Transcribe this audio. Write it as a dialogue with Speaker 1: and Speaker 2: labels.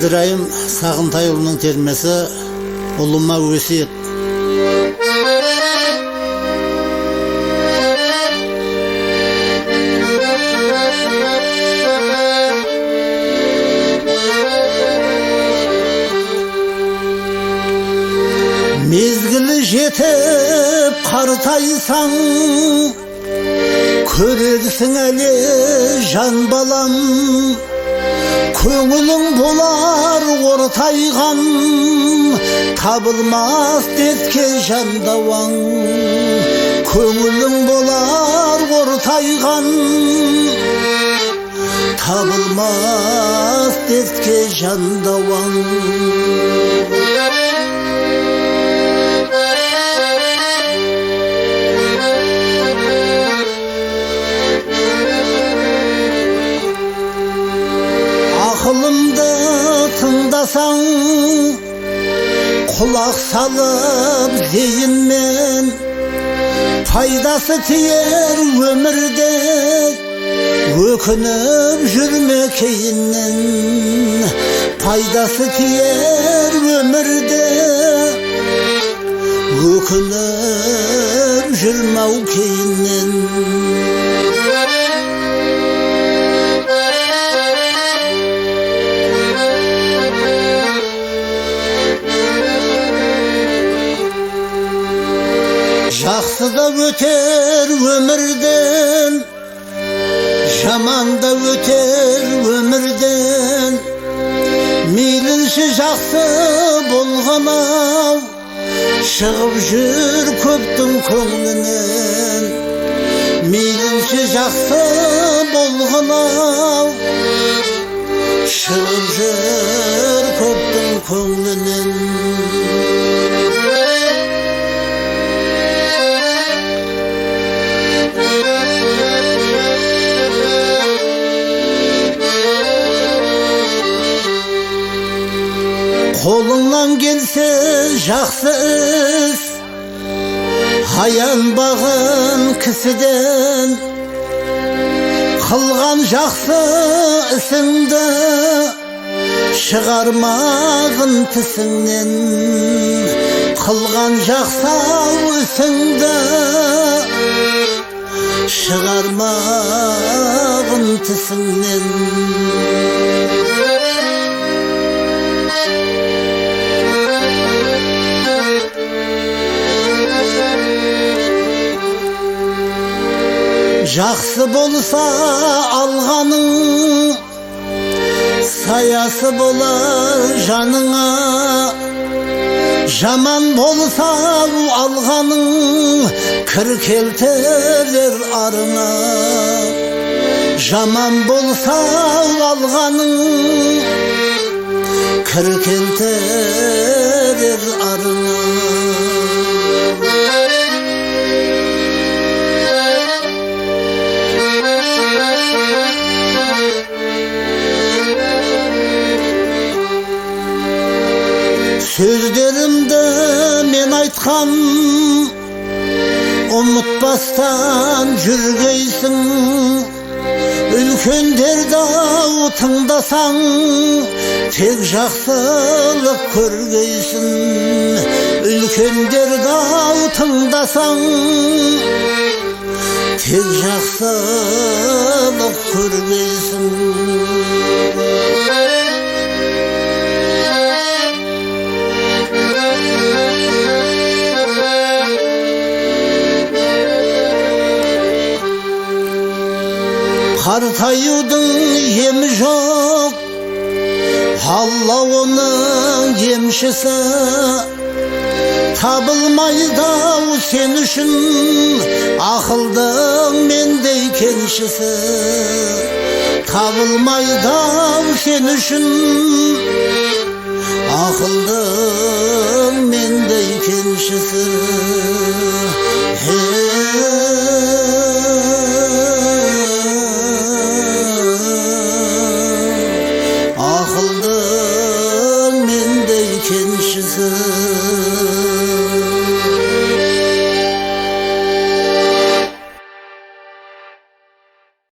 Speaker 1: Әбдірайым Сағынтайұлының термесі ұлыма өсиет. Мезгілі жетіп қартайсаң, көрерсің әлі жан балам, көңілің болар ортайған, табылмас дертке жандауаң. Көңілің болар ортайған, табылмас дертке жандауаң. Ақылымды тыңдасаң, құлақ салып зейінмен, пайдасы тиер өмірде, өкініп жүрме кейіннен. Пайдасы тиер өмірде, өкініп жүрмеу кейіннен. Жақсы да өтер өмірден, жаман да өтер өмірден. Мейлінше жақсы болғанау, шығып жүр көптің көңлінен. Мейлінше жақсы болғанау, шығып жүр көптің көңлінен. Қолыңнан келсе жақсы іс, аянбағын кісіден. Қылған жақсы ісіңді, шығармағын тісіңнен. Қылған жақсы ісіңді, шығармағын тісіңнен. Жақсы болса алғаның, саясы болар жаныңа. Жаман болса алғаның, кір келтірер арыңа. Жаман болса алғаның, кір келтірер арыңа. Сөздерімді мен айтқан, ұмытпастан жүргейсің. Үлкендерді тыңдасаң, тек жақсылық көргейсің. Үлкендерді тыңдасаң, тек жақсылық көргейсің. Қартаюдың емі жоқ, Алла оның емшісі. Табылмайды сен үшін, ақылдың мендей кеншісі. Табылмайды сен үшін, ақылдың мендей кеншісі.